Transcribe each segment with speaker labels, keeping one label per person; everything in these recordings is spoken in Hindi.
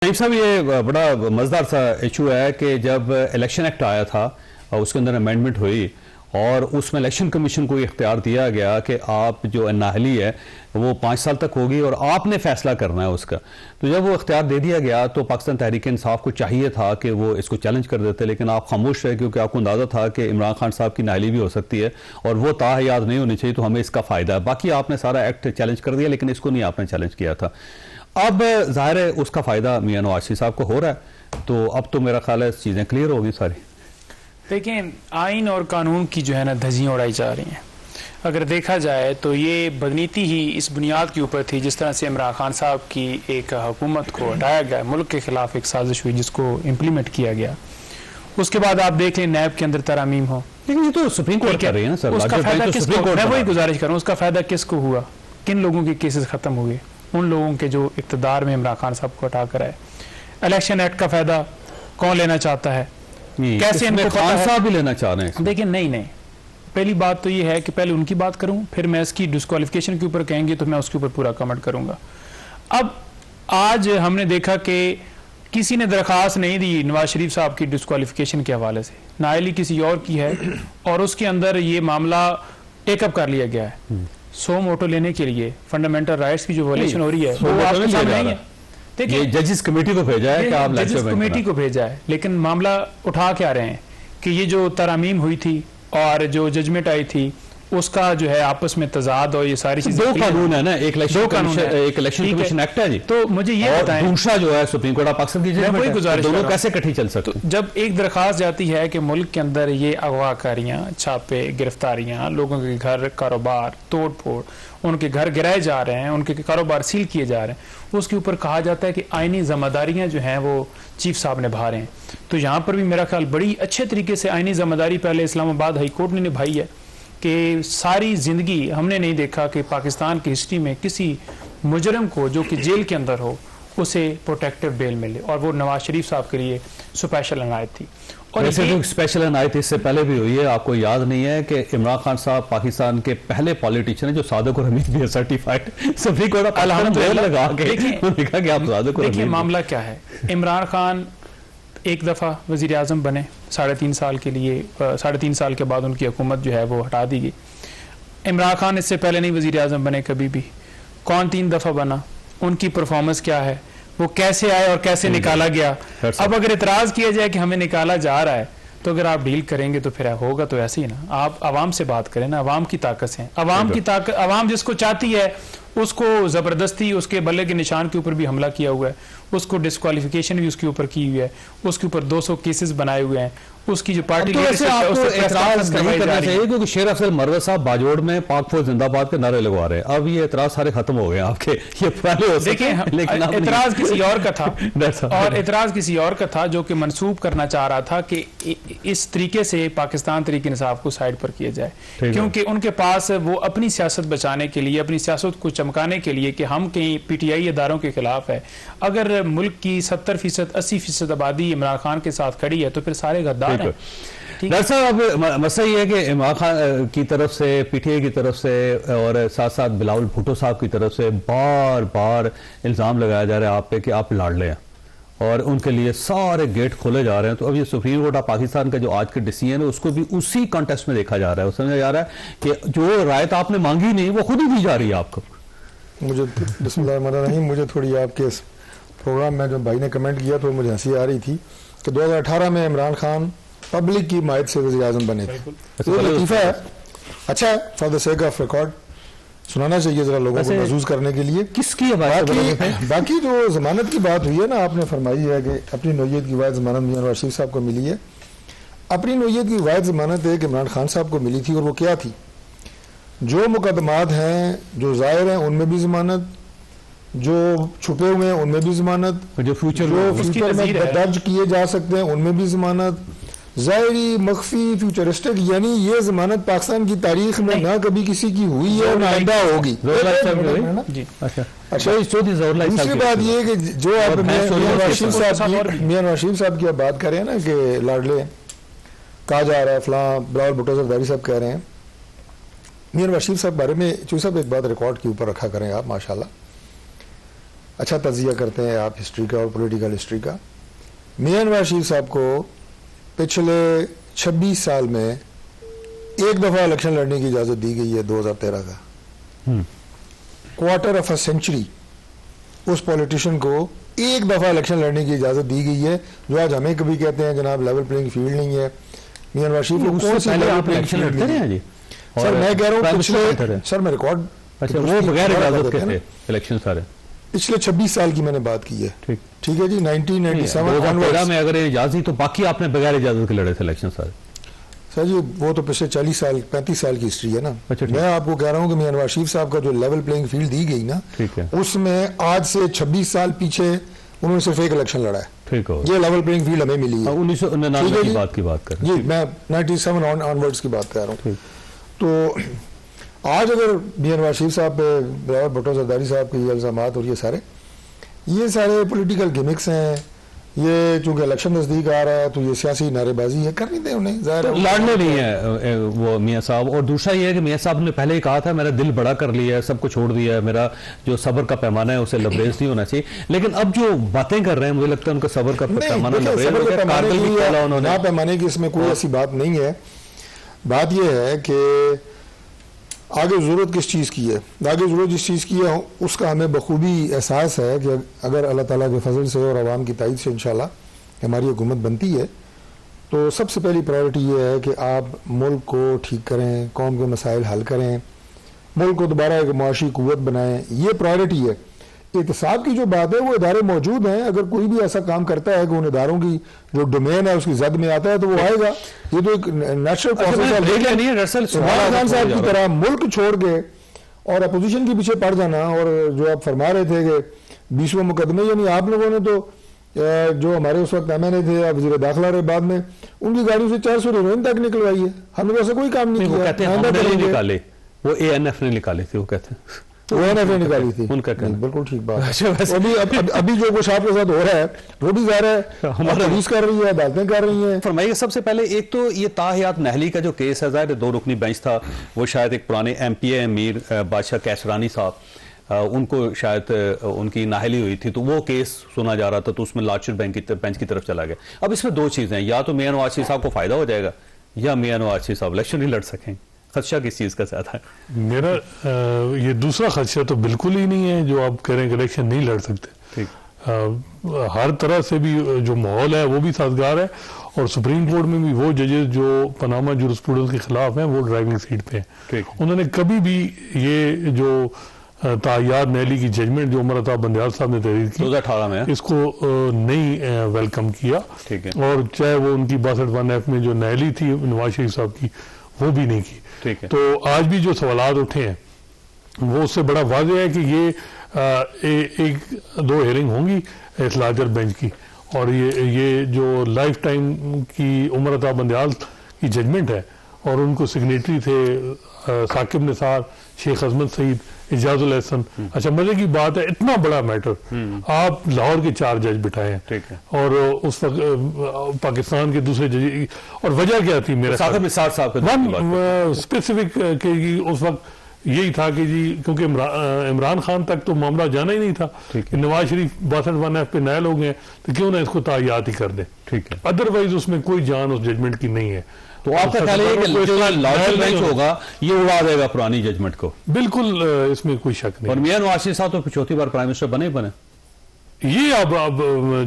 Speaker 1: नाइब साहब, ये बड़ा मज़ेदार सा इशू है कि जब इलेक्शन एक्ट आया था और उसके अंदर अमेंडमेंट हुई और उसमें इलेक्शन कमीशन को इख्तियार दिया गया कि आप जो नाअहली है वो 5 साल तक होगी और आपने फैसला करना है उसका। तो जब वो इख्तियार दे दिया गया तो पाकिस्तान तहरीक इंसाफ को चाहिए था कि वो इसको चैलेंज कर देते, लेकिन आप खामोश रहे क्योंकि आपको अंदाज़ा था कि इमरान खान साहब की नाअहली भी हो सकती है और वो ताहयात नहीं होनी चाहिए, तो हमें इसका फ़ायदा है। बाकी आपने सारा एक्ट चैलेंज कर दिया, लेकिन इसको नहीं आपने चैलेंज किया था। अब ज़ाहिर है उसका फ़ायदा मियां नवाज शरीफ साहब को हो रहा है, तो अब तो मेरा ख्याल है चीज़ें क्लियर होगी सारी।
Speaker 2: देखें, आइन और कानून की जो है ना धज्जियाँ उड़ाई जा रही हैं। अगर देखा जाए तो ये बदनीति ही इस बुनियाद के ऊपर थी जिस तरह से इमरान खान साहब की एक हुकूमत को हटाया गया, मुल्क के खिलाफ एक साजिश हुई जिसको इम्प्लीमेंट किया गया। उसके बाद आप देख लें नैब के अंदर तरामीम हो,
Speaker 1: लेकिन ये तो सुप्रीम कोर्ट कर रही है ना सर।
Speaker 2: उसका फायदा किसको, मैं वही गुजारिश करूँ, उसका फायदा किसको हुआ? किन लोगों के केसेस खत्म हुए? उन लोगों के जो इक़्तिदार में इमरान खान साहब को हटा कर आए। इलेक्शन एक्ट का फायदा कौन लेना चाहता है? कैसे इनको
Speaker 1: खान साहब भी लेना चाह रहे हैं?
Speaker 2: देखिए, नहीं, पहली बात तो ये है कि पहले उनकी बात करूं, फिर मैं इसकी डिस्क्वालिफिकेशन के ऊपर कहेंगे तो मैं उसके ऊपर पूरा कमेंट करूंगा। अब आज हमने देखा कि किसी ने दरखास्त नहीं दी नवाज शरीफ साहब की डिस्क्वालिफिकेशन के हवाले से, नाअहली किसी और की है और उसके अंदर ये मामला टेकअप कर लिया गया है। 100 मोटो लेने के लिए फंडामेंटल राइट्स की जो वायलेशन हो रही है वो आपके सामने नहीं है।
Speaker 1: देखिए, जजेस कमेटी को भेजा है कि आप
Speaker 2: जजेस कमेटी को भेजा है, लेकिन मामला उठा के आ रहे हैं कि ये जो तरामीम हुई थी और जो जजमेंट आई थी उसका जो है आपस में तजाद और ये सारी चीजें।
Speaker 1: दो कानून है ना, एक इलेक्शन कमीशन एक्ट है जी,
Speaker 2: तो मुझे ये बताएं
Speaker 1: दूसरा जो है सुप्रीम कोर्ट ऑफ पाकिस्तान की जजमेंट है, दोनों कैसे इकट्ठी चल सकते?
Speaker 2: तो जब एक दरखास्त जाती है कि मुल्क के अंदर ये अगवाकारियां, छापे, गिरफ्तारियां, लोगों के घर, कारोबार, तोड़ फोड़, उनके घर गिराए जा रहे हैं, उनके कारोबार सील किए जा रहे हैं, उसके ऊपर कहा जाता है कि आईनी जिम्मेदारियां जो हैं वो चीफ साहब निभा रहे हैं। तो यहाँ पर भी मेरा ख्याल बड़ी अच्छे तरीके से आईनी जिम्मेदारी पहले इस्लामाबाद हाई कोर्ट ने निभाई है कि सारी जिंदगी हमने नहीं देखा कि पाकिस्तान की हिस्ट्री में किसी मुजरम को जो कि जेल के अंदर हो उसे प्रोटेक्टिव बेल मिले, और वो नवाज शरीफ साहब के लिए स्पेशल अनायत थी।
Speaker 1: और ऐसे तो स्पेशल अनायत इससे पहले भी हुई है। आपको याद नहीं है कि इमरान खान साहब पाकिस्तान के पहले पॉलिटिशियन है जो सादिक और हमीद भी सर्टिफाइड सुप्रीम कोर्ट अल्हम्दुलिल्लाह लगा के देखा कि आप सादिक और
Speaker 2: देखिए मामला क्या है। इमरान खान एक दफ़ा वज़ीर आज़म बने 3.5 साल के लिए, 3.5 साल के बाद उनकी हुकूमत जो है वो हटा दी गई। इमरान खान इससे पहले नहीं वज़ीर आज़म बने कभी भी। कौन 3 दफ़ा बना? उनकी परफॉर्मेंस क्या है? वो कैसे आए और कैसे निकाला गया? अब अगर इतराज़ किया जाए कि हमें निकाला जा रहा है तो अगर आप डील करेंगे तो फिर होगा तो ऐसे ही ना। आप आवाम से बात करें ना, आवाम की ताकत है, आवाम की ताकत, आवाम जिसको चाहती है उसको ज़बरदस्ती उसके बल्ले के निशान के ऊपर भी हमला किया हुआ है, उसको डिस्क्वालिफिकेशन भी उसके ऊपर की हुई है, उसके ऊपर 200 केसेस बनाए हुए हैं, उसकी जो पार्टी
Speaker 1: क्योंकि शेर अफजल मरवत साहब बाजोड़ में पाक फौज जिंदाबाद के नारे लगवा रहे हैं। अब ये एतराज सारे खत्म हो गए आपके, ये पहले हो
Speaker 2: देखिए, लेकिन एतराज किसी और का था और एतराज किसी और का था जो कि मंसूब करना चाह रहा था कि इस तरीके से पाकिस्तान तहरीक इंसाफ को साइड पर किया जाए, क्योंकि उनके पास वो अपनी सियासत बचाने के लिए, अपनी सियासत को चमकाने के लिए कि हम कहीं पीटीआई इदारों के खिलाफ है। अगर मुल्क की 70% 80% आबादी इमरान खान के साथ खड़ी है तो फिर सारे गद्दार हैं।
Speaker 1: डॉक्टर साहब, अब मसला ये है कि इमरान खान की तरफ से, पीटीआई की तरफ से और साथ साथ बिलावल भुट्टो साहब की तरफ से बार बार इल्ज़ाम लगाया जा रहा है आप पे कि आप लाडले हैं और उनके लिए सारे गेट खोले जा रहे हैं। तो अब ये सुप्रीम कोर्ट ऑफ पाकिस्तान का जो आज के डिसीजन है उसको भी उसी कॉन्टेक्स्ट में देखा जा रहा है। समझा जा रहा है कि जो रायत आपने मांगी नहीं वो खुद ही दी जा रही है आपको।
Speaker 3: मुझे बिस्मिल्लाहिर्रहमानिर्रहीम, मुझे थोड़ी आपके इस प्रोग्राम में जो भाई ने कमेंट किया तो मुझे हंसी आ रही थी कि 2018 में इमरान खान पब्लिक की हिमायत से वज़ीर आज़म बने थे। तो लतीफ़ा है, अच्छा है, for the sake of record सुनाना चाहिए जरा लोगों को महसूस करने के लिए।
Speaker 1: किसकी
Speaker 3: बाकी जो जमानत की बात हुई है ना, आपने फरमाई है कि अपनी नौयत की वायद जमानत मियां नवाज शरीफ साहब को मिली है। अपनी नौयत की वायद जमानत एक इमरान खान साहब को मिली थी और वो क्या थी? जो मुकदमात हैं जो ज़ाहिर हैं उनमें भी जमानत, जो छुपे हुए हैं उनमें भी जमानत, जो फ्यूचर में दर्ज किए जा सकते हैं उनमें भी जमानत, ज़ाहिरी, मख्फी, फ्यूचरिस्टिक, यानी ये जमानत पाकिस्तान की तारीख में ना कभी किसी की हुई है ना आइंदा होगी। अच्छा, दूसरी बात ये कि जो आप मियां नवाज शरीफ साहब की बात कर रहे हैं ना कि लाडले कहा जा रहा है, फलां बिलावल भुट्टो जरदारी साहब कह रहे हैं, मियां नवाज शरीफ साहब बारे में चूँ साहब एक बात रिकॉर्ड के ऊपर रखा करें आप माशाल्लाह। अच्छा तजिया करते हैं आप हिस्ट्री का और पॉलिटिकल हिस्ट्री का। मियां नवाज शरीफ साहब को पिछले 26 साल में एक दफ़ा इलेक्शन लड़ने की इजाज़त दी गई है 2013 का। क्वार्टर ऑफ अ सेंचुरी उस पॉलिटिशियन को एक दफ़ा इलेक्शन लड़ने की इजाज़त दी गई है, जो आज हमें कभी कहते हैं जनाब लेवल प्लेइंग फील्ड नहीं है। मियां नवाज शरीफ को कौन सी लेवल प्लेइंग फील्ड मिली है? सर मैं कह रहा हूँ पिछले, सर मैं रिकॉर्ड,
Speaker 1: अच्छा वो बगैर इजाजत के थे इलेक्शन सारे,
Speaker 3: पिछले 26 साल की मैंने बात की है। ठीक है जी, 1997
Speaker 1: में अगर इजाजत तो बाकी आपने बगैर इजाजत के लड़े थे इलेक्शन सारे।
Speaker 3: सर जी वो तो पिछले 40 साल 35 साल की हिस्ट्री है ना।
Speaker 1: अच्छा,
Speaker 3: मैं आपको कह रहा हूँ कि मियां नवाज शरीफ साहब का जो लेवल प्लेइंग फील्ड दी गई ना, उसमें आज से 26 साल पीछे उन्होंने सिर्फ एक इलेक्शन लड़ा है।
Speaker 1: ठीक है,
Speaker 3: ये लेवल प्लेइंग फील्ड हमें मिली है
Speaker 1: 1999 की बात कर
Speaker 3: जी, मैं 97 ऑनवर्ड्स की बात कर रहा हूँ। तो आज अगर मियां नवाज शरीफ साहब पे बिलावल भुट्टो जरदारी साहब के ये इल्जामात और ये सारे पॉलिटिकल गिमिक्स हैं, ये चूंकि इलेक्शन नजदीक आ रहा है तो ये सियासी नारेबाजी है, करनी दे उन्हें, जाहिर है
Speaker 1: लड़ने नहीं है वो मियां साहब। और दूसरा ये है कि मियां साहब ने पहले ही कहा था मेरा दिल बड़ा कर लिया है, सब कुछ छोड़ दिया है, मेरा जो सब्र का पैमाना है उसे लबरेज नहीं होना चाहिए। लेकिन अब जो बातें कर रहे हैं मुझे लगता है उनका सब्र का पैमाना लबरेज हो गया,
Speaker 3: ना पैमाने की इसमें कोई ऐसी बात नहीं है। बात यह है कि आगे ज़रूरत किस चीज़ की है, आगे ज़रूरत जिस चीज़ की है उसका हमें बखूबी एहसास है कि अगर अल्लाह ताला के फजल से और आवाम की ताईद से इंशाल्लाह हमारी हुकूमत बनती है तो सबसे पहली प्रायोरिटी ये है कि आप मुल्क को ठीक करें, कौम के मसाइल हल करें, मुल्क को दोबारा एक मुआशी कुव्वत बनाएं, ये प्रायोरिटी है। एहतसाब की जो बात है वो इदारे मौजूद हैं, अगर कोई भी ऐसा काम करता है कि उन इदारों की जो डोमेन है उसकी जद में आता है तो वो आएगा, ये तो एक नेचुरल प्रोसेस है। इमरान खान साहब की तरह मुल्क छोड़ के और अपोजिशन के पीछे पड़ जाना, और जो आप फरमा रहे थे कि 20वें मुकदमे, यानी आप लोगों ने तो जो हमारे उस वक्त एमएनए थे वजीर दाखिला रहे बाद में, उनकी गाड़ियों से 400 हीरोइन तक निकलवाई है, हमने वैसे कोई काम नहीं किया।
Speaker 1: वो एएनएफ ने निकाले थे, वो कहते हैं
Speaker 3: वो ने निकाली थी,
Speaker 1: उनका कहना
Speaker 3: बिल्कुल ठीक बात है। अभी जो कुछ आपके साथ हो रहा है वो भी ज़ाहिर है हमारा पुलिस कर रही है, अदालतें कर रही हैं।
Speaker 1: फरमाइए सबसे पहले एक तो ये ताहयात नहली का जो केस है, ज़ाहिर 2 रुकनी बेंच था, वो शायद एक पुराने एमपीए अमीर बादशाह कैसरानी साहब उनको शायद उनकी नाहली हुई थी, तो वो केस सुना जा रहा था, तो उसमें लार्जर बेंच की तरफ चला गया। अब इसमें 2 चीज़ें हैं, या तो मियां नवाज शरीफ साहब को फायदा हो जाएगा या मियां नवाज शरीफ साहब इलेक्शन नहीं लड़ सकेंगे। खदशा किस चीज़ का ज्यादा है?
Speaker 4: मेरा ये दूसरा खदशा तो बिल्कुल ही नहीं है जो आप कह रहे हैं कि इलेक्शन नहीं लड़ सकते।
Speaker 1: ठीक,
Speaker 4: हर तरह से भी जो माहौल है वो भी साजगार है, और सुप्रीम कोर्ट में भी वो जजेस जो पनामा जुरिस्प्रूडेंस के खिलाफ हैं वो ड्राइविंग सीट पे हैं। उन्होंने कभी भी ये जो तायाद नहली की जजमेंट जो उमर अताब बंदयाल साहब ने तहरीर की
Speaker 1: 2018 में
Speaker 4: इसको नहीं वेलकम किया।
Speaker 1: ठीक है,
Speaker 4: और चाहे वो उनकी 62(1)(f) में जो नहली थी नवाज शरीफ साहब की वो भी नहीं की।
Speaker 1: ठीक है,
Speaker 4: तो आज भी जो सवालात उठे हैं वो उससे बड़ा वाज़ेह है कि ये 1-2 हेयरिंग होंगी इस लार्जर बेंच की, और ये जो लाइफ टाइम की उमर अताब बंदयाल की जजमेंट है, और उनको सिग्नेटरी थे साकिब निसार, शेख अजमत सईद, इजाजुल एहसन। अच्छा मजे की बात है, इतना बड़ा मैटर आप लाहौर के 4 जज बिठाए हैं।
Speaker 1: ठीक है,
Speaker 4: और उस वक्त पाकिस्तान के दूसरे जज, और वजह क्या थी मेरे
Speaker 1: साथ
Speaker 4: स्पेसिफिक उस वक्त यही था कि जी क्योंकि इमरान खान तक तो मामला जाना ही नहीं था कि नवाज शरीफ 62(1)(f) पे नए लोग हैं तो क्यों ना इसको तायात ही कर दें।
Speaker 1: ठीक है,
Speaker 4: अदरवाइज उसमें कोई जान उस जजमेंट की नहीं है।
Speaker 1: तो आपका ख्याल है कि जो लार्जर बेंच होगा ये उड़ा देगा पुरानी जजमेंट को?
Speaker 4: बिल्कुल, इसमें कोई शक नहीं।
Speaker 1: और मियां नवाज शरीफ साहब तो चौथी बार प्राइम मिनिस्टर बने
Speaker 4: ये अब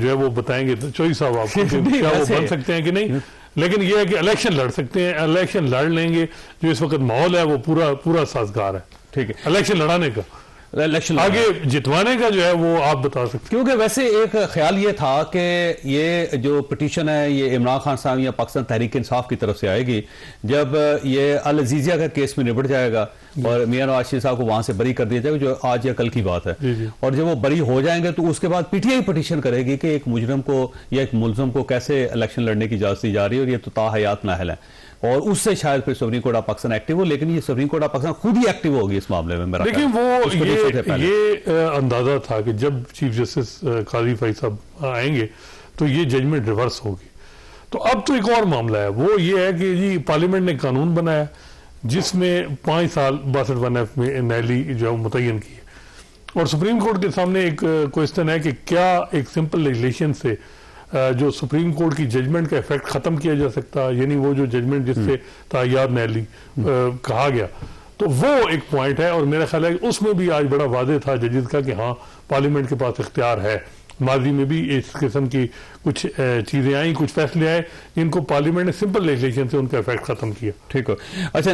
Speaker 4: जो है वो बताएंगे तो चौधरी साहब आपको क्या वो बन सकते हैं कि नहीं, लेकिन ये है कि इलेक्शन लड़ सकते हैं, इलेक्शन लड़ लेंगे। जो इस वक्त माहौल है वो पूरा साजगार है। ठीक है, इलेक्शन लड़ाने का, इलेक्शन आगे जितवाने का जो है वो आप बता सकते हैं।
Speaker 1: क्योंकि वैसे एक ख्याल ये था कि ये जो पिटीशन है ये इमरान खान साहब या पाकिस्तान तहरीक इंसाफ की तरफ से आएगी, जब ये अल अजीजिया का केस में निपट जाएगा और मियां नवाज शरीफ साहब को वहां से बरी कर दिया जाएगा, जो आज या कल की बात है, और जब वो बरी हो जाएंगे तो उसके बाद पीटीआई पिटीशन करेगी कि एक मुजरम को या एक मुलजम को कैसे इलेक्शन लड़ने की इजाजत दी जा रही है, और ये तो ताहयात नाहल है, और उससे शायद फिर supreme court of Pakistan active हो। लेकिन ये सुप्रीम कोर्ट ऑफ पाकिस्तान खुद ही एक्टिव होगी इस मामले में। मेरा
Speaker 4: लेकिन वो ये अंदाजा था कि जब चीफ जस्टिस काजी फैज साहब आएंगे तो ये जजमेंट रिवर्स होगी। तो अब तो एक और मामला है, वो ये है कि जी पार्लियामेंट ने कानून बनाया जिसमें 5 साल 62(1)(f) में नहली जो है मुतय्यन की है, और सुप्रीम कोर्ट के सामने एक क्वेश्चन है कि क्या एक सिंपल लेजिस्लेशन से जो सुप्रीम कोर्ट की जजमेंट का इफेक्ट खत्म किया जा सकता, यानी वो जो जजमेंट जिससे तायार नैली कहा गया, तो वो एक पॉइंट है। और मेरा ख्याल है कि उसमें भी आज बड़ा वादे था जजेस का कि हाँ पार्लियामेंट के पास इख्तियार है। माजी में भी इस किस्म की कुछ चीज़ें आई, कुछ फैसले आए जिनको पार्लियामेंट ने सिंपल लेजिस्लेशन से उनका इफेक्ट खत्म किया।
Speaker 1: ठीक हो। अच्छा,